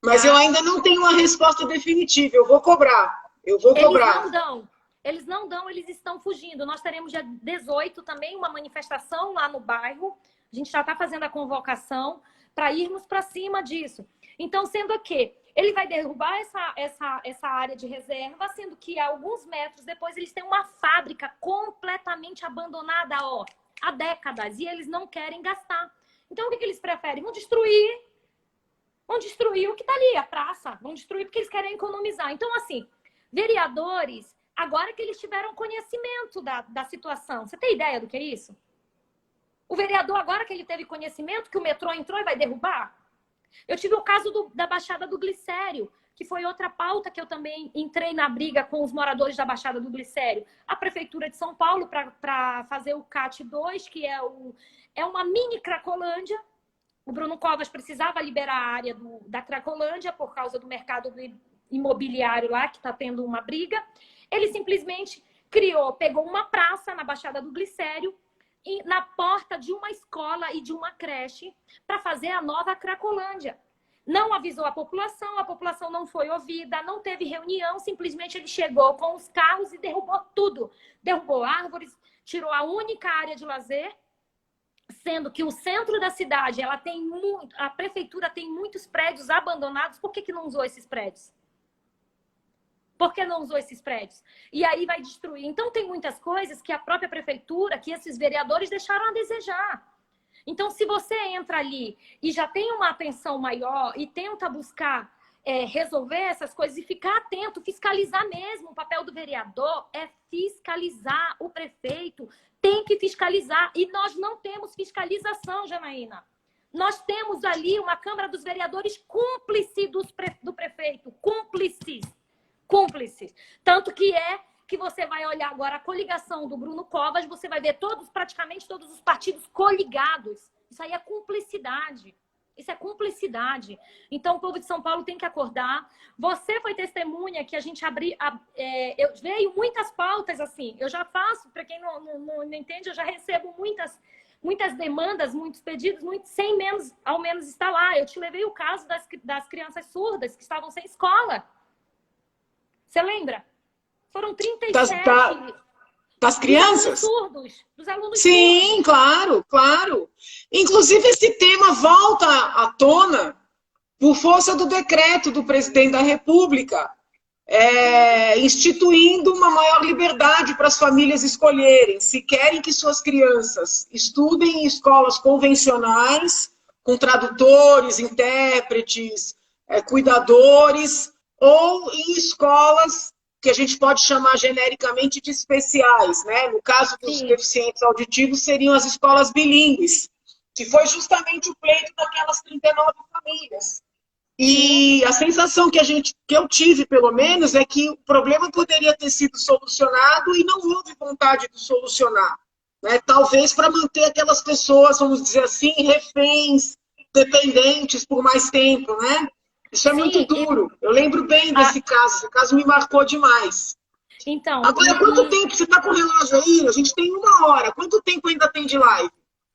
mas eu Tá? ainda não tenho uma resposta definitiva. Eu vou cobrar. Eu vou Eles não cobrar. dão. Eles não dão, eles estão fugindo. Nós teremos dia 18 também uma manifestação lá no bairro. A gente já está fazendo a convocação para irmos para cima disso. Então, sendo que ele vai derrubar essa área de reserva, sendo que a alguns metros depois eles têm uma fábrica completamente abandonada, ó, há décadas, e eles não querem gastar. Então, o que eles preferem? Vão destruir o que está ali, a praça. Vão destruir porque eles querem economizar. Então, assim, vereadores, agora que eles tiveram conhecimento da situação. Você tem ideia do que é isso? O vereador, agora que ele teve conhecimento que o metrô entrou e vai derrubar. Eu tive o caso da Baixada do Glicério, que foi outra pauta que eu também entrei na briga com os moradores da Baixada do Glicério. A Prefeitura de São Paulo, para fazer o CAT 2, que é uma mini Cracolândia. O Bruno Covas precisava liberar a área da Cracolândia por causa do mercado imobiliário lá, que está tendo uma briga. Ele simplesmente pegou uma praça na Baixada do Glicério, na porta de uma escola e de uma creche, para fazer a nova Cracolândia. Não avisou a população não foi ouvida, não teve reunião, simplesmente ele chegou com os carros e derrubou tudo. Derrubou árvores, tirou a única área de lazer, sendo que o centro da cidade, a prefeitura tem muitos prédios abandonados. Por que não usou esses prédios? Por que não usou esses prédios? E aí vai destruir. Então, tem muitas coisas que a própria prefeitura, que esses vereadores deixaram a desejar. Então, se você entra ali e já tem uma atenção maior e tenta buscar resolver essas coisas e ficar atento, fiscalizar mesmo. O papel do vereador é fiscalizar. O prefeito tem que fiscalizar. E nós não temos fiscalização, Janaína. Nós temos ali uma Câmara dos Vereadores cúmplice do prefeito. Cúmplices. Tanto que você vai olhar agora a coligação do Bruno Covas, você vai ver praticamente todos os partidos coligados. Isso aí é cumplicidade. Isso é cumplicidade. Então, o povo de São Paulo tem que acordar. Você foi testemunha que a gente veio muitas pautas assim. Eu já faço, para quem não entende, eu já recebo muitas demandas, muitos pedidos, sem menos, ao menos estar lá. Eu te levei o caso das crianças surdas que estavam sem escola. Você lembra? Foram 37 das crianças? Dos alunos Sim, surdos. Claro. Inclusive, esse tema volta à tona por força do decreto do presidente da República, instituindo uma maior liberdade para as famílias escolherem se querem que suas crianças estudem em escolas convencionais, com tradutores, intérpretes, cuidadores, ou em escolas que a gente pode chamar genericamente de especiais, né? No caso dos deficientes auditivos, seriam as escolas bilíngues, que foi justamente o pleito daquelas 39 famílias. E a sensação que eu tive, pelo menos, é que o problema poderia ter sido solucionado e não houve vontade de solucionar. Né? Talvez para manter aquelas pessoas, vamos dizer assim, reféns, dependentes por mais tempo, né? Isso é muito duro. Eu lembro bem desse caso. Esse caso me marcou demais. Então, agora, quanto tempo? Você está com o relógio aí? A gente tem 1 hora. Quanto tempo ainda tem de live?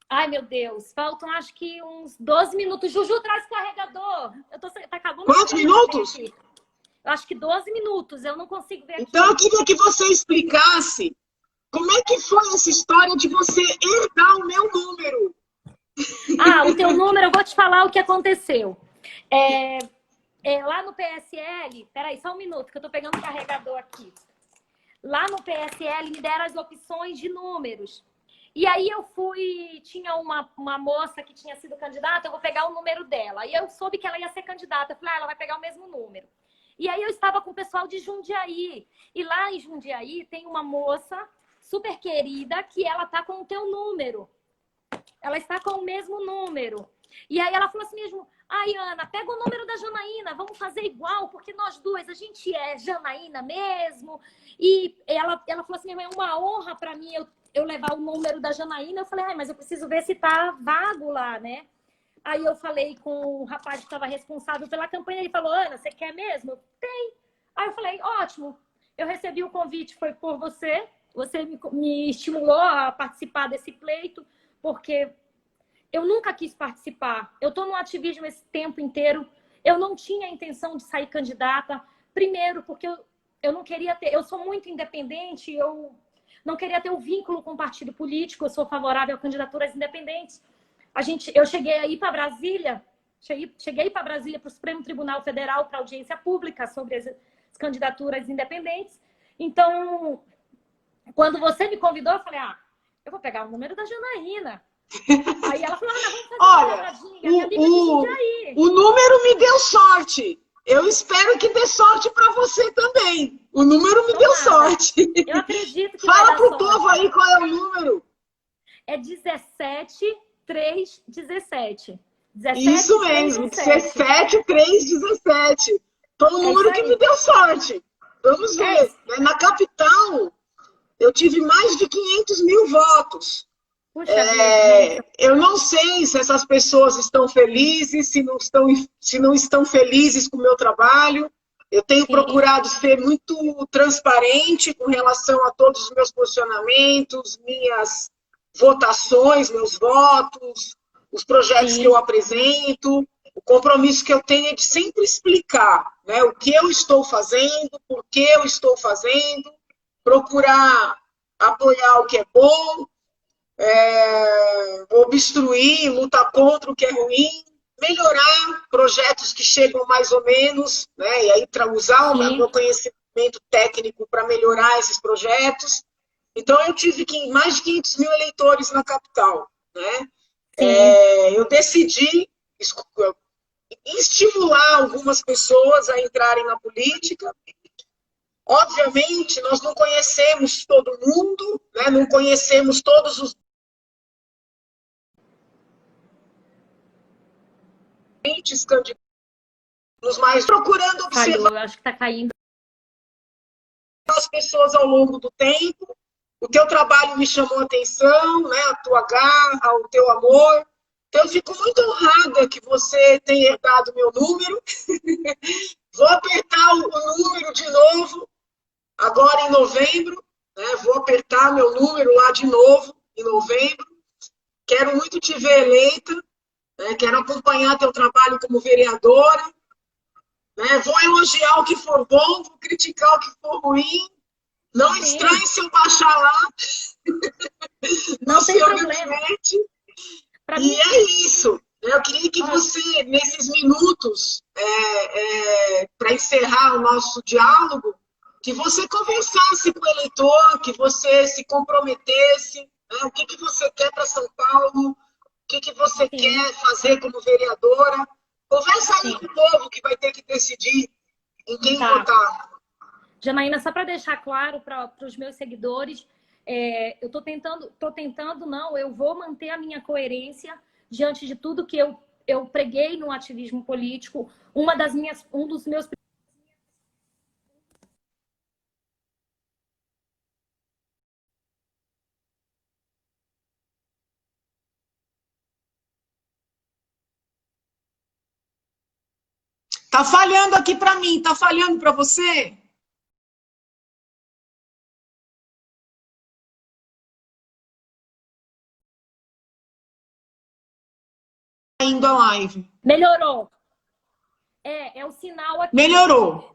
Ai, meu Deus. Faltam, acho que uns 12 minutos. Juju, traz carregador. Tá acabando. Quantos minutos? Eu acho que 12 minutos. Eu não consigo ver aqui. Então, eu queria que você explicasse como é que foi essa história de você herdar o meu número. O teu número, eu vou te falar o que aconteceu. Lá no PSL, peraí, só um minuto, que eu tô pegando o carregador aqui. Lá no PSL me deram as opções de números. E aí eu tinha uma moça que tinha sido candidata, eu vou pegar o número dela. E eu soube que ela ia ser candidata. Eu falei, ela vai pegar o mesmo número. E aí eu estava com o pessoal de Jundiaí. E lá em Jundiaí tem uma moça super querida que ela tá com o teu número. Ela está com o mesmo número. E aí ela falou assim mesmo, Ana, pega o número da Janaína, vamos fazer igual, porque nós duas, a gente é Janaína mesmo. E ela falou assim, é uma honra para mim eu levar o número da Janaína. Eu falei, mas eu preciso ver se tá vago lá, né? Aí eu falei com o rapaz que estava responsável pela campanha, ele falou, Ana, você quer mesmo? Eu, tem. Aí eu falei, ótimo, eu recebi o convite, foi por você, você me estimulou a participar desse pleito, porque eu nunca quis participar. Eu estou no ativismo esse tempo inteiro, eu não tinha a intenção de sair candidata, primeiro porque eu não queria ter, eu sou muito independente, eu não queria ter o vínculo com o partido político, eu sou favorável a candidaturas independentes. Eu cheguei aí para Brasília, cheguei para Brasília, para o Supremo Tribunal Federal, para audiência pública sobre as candidaturas independentes. Então, quando você me convidou, eu falei, eu vou pegar o número da Janaína. Aí ela falou, vamos fazer uma dobradinha. Minha amiga de Jundiaí. O número me deu sorte. Eu espero que dê sorte para você também. O número me deu sorte. Eu acredito que Fala pro povo aí qual é o número. É 17317. Isso mesmo, 17317. Foi um número que me deu sorte. Vamos ver. Na capital, eu tive mais de 500 mil votos. Puxa vida. Eu não sei se essas pessoas estão felizes, se não estão felizes com o meu trabalho. Eu tenho procurado ser muito transparente com relação a todos os meus posicionamentos, minhas votações, meus votos, os projetos que eu apresento. O compromisso que eu tenho é de sempre explicar, né, o que eu estou fazendo, por que eu estou fazendo, procurar apoiar o que é bom, obstruir, lutar contra o que é ruim, melhorar projetos que chegam mais ou menos, né, e aí usar o meu conhecimento técnico para melhorar esses projetos. Então, eu tive mais de 500 mil eleitores na capital, né? Eu decidi estimular algumas pessoas a entrarem na política. Obviamente, nós não conhecemos todo mundo, né? Não conhecemos todos os candidatos, mas procurando observar. Eu acho que está caindo as pessoas ao longo do tempo. O teu trabalho me chamou a atenção, né? A tua garra, o teu amor. Então, eu fico muito honrada que você tenha herdado meu número. Vou apertar o número de novo, agora em novembro. Né? Vou apertar meu número lá de novo, em novembro. Quero muito te ver eleita. Né? Quero acompanhar teu trabalho como vereadora. Né? Vou elogiar o que for bom, vou criticar o que for ruim. Não estranhe se eu baixar lá. Não tem problema. E é isso. Eu queria que você, nesses minutos, para encerrar o nosso diálogo, que você conversasse com o eleitor, que você se comprometesse, né? O que você quer para São Paulo, o que você quer fazer como vereadora. Conversa aí com o povo que vai ter que decidir em quem votar. Janaína, só para deixar claro para os meus seguidores, eu eu vou manter a minha coerência diante de tudo que eu preguei no ativismo político. Um dos meus Tá falhando aqui para mim, tá falhando para você? Indo a live. Melhorou. É o sinal aqui. Melhorou.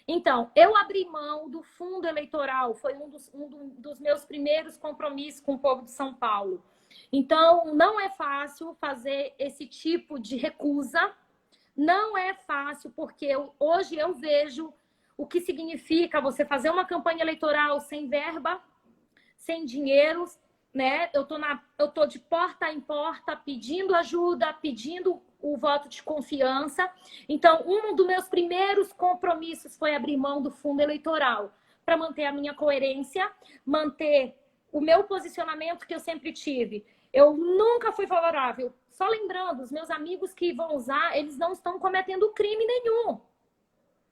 Então, eu abri mão do fundo eleitoral, foi um dos meus primeiros compromissos com o povo de São Paulo. Então, não é fácil fazer esse tipo de recusa, não é fácil, porque hoje eu vejo o que significa você fazer uma campanha eleitoral sem verba, sem dinheiro, né? Eu tô de porta em porta pedindo ajuda, pedindo o voto de confiança. Então, um dos meus primeiros compromissos foi abrir mão do fundo eleitoral para manter a minha coerência, manter o meu posicionamento que eu sempre tive. Eu nunca fui favorável. Só lembrando, os meus amigos que vão usar, eles não estão cometendo crime nenhum.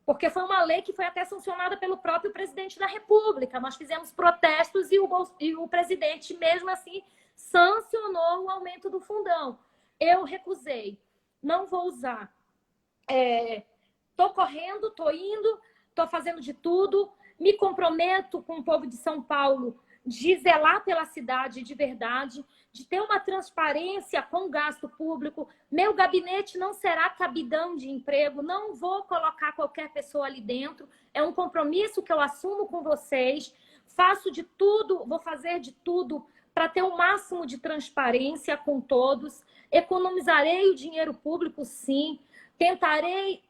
Porque foi uma lei que foi até sancionada pelo próprio presidente da República. Nós fizemos protestos e o presidente, mesmo assim, sancionou o aumento do fundão. eu recusei. Não vou usar. Tô correndo, tô indo, tô fazendo de tudo, me comprometo com o povo de São Paulo de zelar pela cidade de verdade, de ter uma transparência com o gasto público. Meu gabinete não será cabidão de emprego, não vou colocar qualquer pessoa ali dentro. É um compromisso que eu assumo com vocês. Faço de tudo, vou fazer de tudo para ter o máximo de transparência com todos. Economizarei o dinheiro público, sim. Tentarei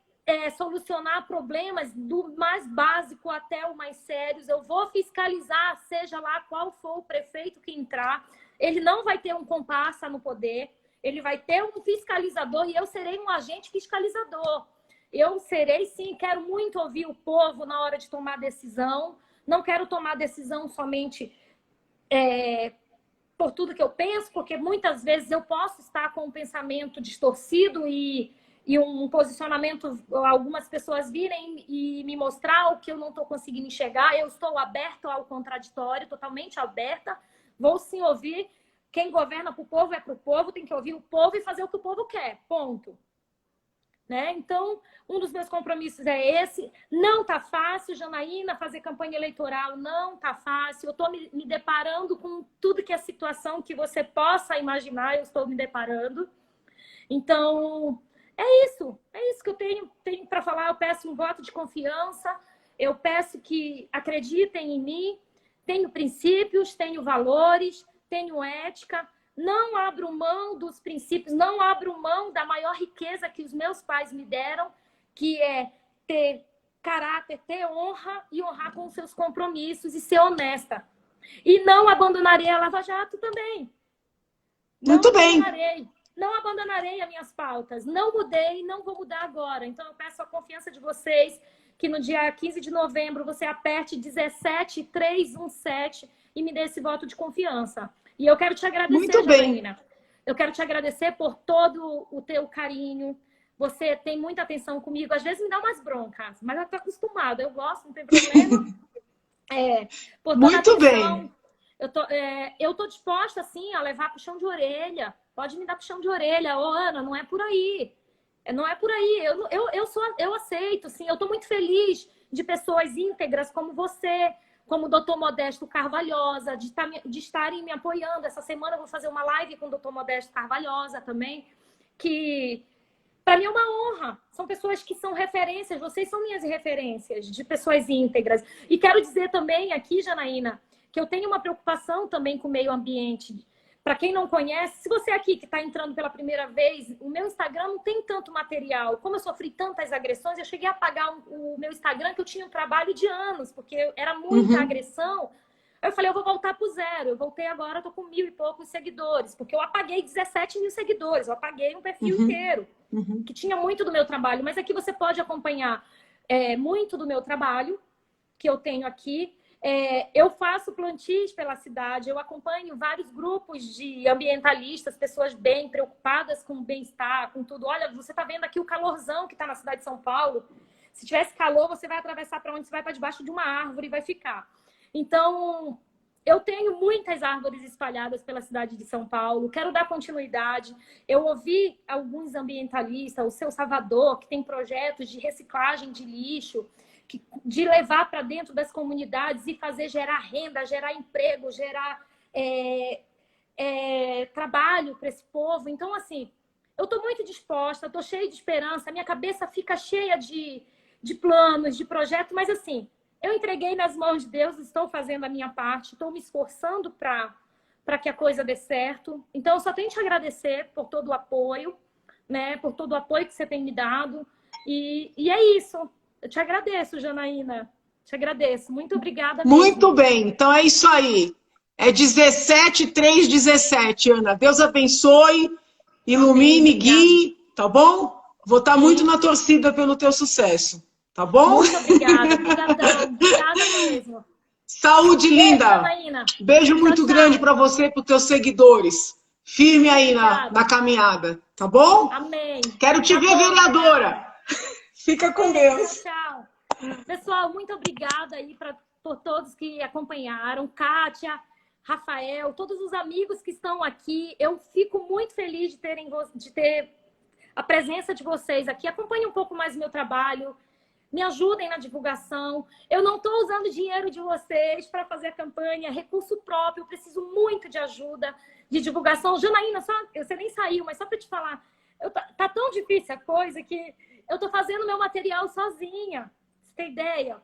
solucionar problemas do mais básico até o mais sérios. Eu vou fiscalizar, seja lá qual for o prefeito que entrar. Ele não vai ter um comparsa no poder, ele vai ter um fiscalizador e eu serei um agente fiscalizador. Eu serei, sim, quero muito ouvir o povo na hora de tomar decisão. Não quero tomar decisão somente por tudo que eu penso, porque muitas vezes eu posso estar com um pensamento distorcido e um posicionamento, algumas pessoas virem e me mostrar o que eu não estou conseguindo enxergar. Eu estou aberta ao contraditório, totalmente aberta. Vou sim ouvir. Quem governa para o povo é para o povo, tem que ouvir o povo e fazer o que o povo quer. Ponto. Né? Então, um dos meus compromissos é esse. Não tá fácil, Janaína, fazer campanha eleitoral não tá fácil. Eu estou me deparando com tudo que é situação que você possa imaginar, eu estou me deparando. Então, é isso que eu tenho para falar. Eu peço um voto de confiança, eu peço que acreditem em mim. Tenho princípios, tenho valores, tenho ética. Não abro mão dos princípios, não abro mão da maior riqueza que os meus pais me deram, que é ter caráter, ter honra e honrar com os seus compromissos e ser honesta. E não abandonarei a Lava Jato também. Muito bem. Não abandonarei as minhas pautas. Não mudei, não vou mudar agora. Então, eu peço a confiança de vocês que no dia 15 de novembro você aperte 17317 e me dê esse voto de confiança. E eu quero te agradecer, muito bem, Janaína. Eu quero te agradecer por todo o teu carinho. Você tem muita atenção comigo. Às vezes me dá umas broncas, mas eu estou acostumada. Eu gosto, não tem problema. Por toda muito a atenção. bem. Eu tô disposta, assim, a levar puxão de orelha. Pode me dar puxão de orelha. Ô, Ana, não é por aí. Não é por aí. Eu aceito, sim. Eu tô muito feliz de pessoas íntegras como você, como o doutor Modesto Carvalhosa, de estarem me apoiando. Essa semana eu vou fazer uma live com o doutor Modesto Carvalhosa também, que para mim é uma honra. São pessoas que são referências, vocês são minhas referências de pessoas íntegras. E quero dizer também aqui, Janaína, que eu tenho uma preocupação também com o meio ambiente. Para quem não conhece, se você aqui que está entrando pela primeira vez, o meu Instagram não tem tanto material. Como eu sofri tantas agressões, eu cheguei a apagar o meu Instagram, que eu tinha um trabalho de anos, porque era muita agressão. Aí eu falei, eu vou voltar para o zero. Eu voltei agora, estou com 1.000 e poucos seguidores, porque eu apaguei 17 mil seguidores, eu apaguei um perfil inteiro, que tinha muito do meu trabalho. Mas aqui você pode acompanhar muito do meu trabalho, que eu tenho aqui. Eu faço plantios pela cidade, eu acompanho vários grupos de ambientalistas, pessoas bem preocupadas com o bem-estar, com tudo. Olha, você está vendo aqui o calorzão que está na cidade de São Paulo. Se tivesse calor, você vai atravessar para onde? Você vai para debaixo de uma árvore e vai ficar. Então, eu tenho muitas árvores espalhadas pela cidade de São Paulo, quero dar continuidade. Eu ouvi alguns ambientalistas, o Seu Salvador, que tem projetos de reciclagem de lixo, de levar para dentro das comunidades e fazer gerar renda, gerar emprego, gerar trabalho para esse povo. Então, assim, eu estou muito disposta, estou cheia de esperança, a minha cabeça fica cheia de planos, de projetos, mas assim, eu entreguei nas mãos de Deus, estou fazendo a minha parte, estou me esforçando para que a coisa dê certo. Então, eu só tenho que te agradecer por todo o apoio, né? Por todo o apoio que você tem me dado. E é isso. Eu te agradeço, Janaína. Te agradeço. Muito obrigada mesmo. Muito bem. Então é isso aí. É 17/3/17, Ana. Deus abençoe, ilumine, guie, tá bom? Vou estar muito na torcida pelo teu sucesso, tá bom? Muito obrigada. Obrigada mesmo. Saúde, linda. Janaína. Beijo muito grande para você e para os teus seguidores. Firme aí na caminhada, tá bom? Amém. Quero te ver, vereadora. Fica com Deus. Tchau. Pessoal, muito obrigada aí por todos que acompanharam. Kátia, Rafael, todos os amigos que estão aqui. Eu fico muito feliz de ter a presença de vocês aqui. Acompanhem um pouco mais o meu trabalho. Me ajudem na divulgação. Eu não estou usando dinheiro de vocês para fazer a campanha, recurso próprio. Eu preciso muito de ajuda, de divulgação. Janaína, você nem saiu, mas só para te falar, tá tão difícil a coisa que eu estou fazendo meu material sozinha. Você tem ideia?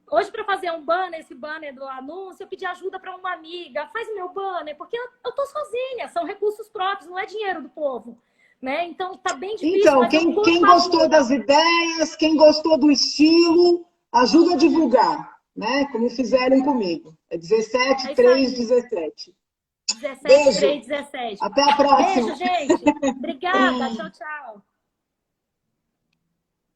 Hoje, para fazer um banner, esse banner do anúncio, eu pedi ajuda para uma amiga. Faz o meu banner, porque eu estou sozinha. São recursos próprios, não é dinheiro do povo. Né? Então, tá bem difícil. Então, quem gostou das ideias, quem gostou do estilo, ajuda a divulgar, né? Como fizeram comigo. É 17, 3, 17. 17, Beijo. 3, 17. Até a próxima. Beijo, gente. Obrigada. Tchau, tchau.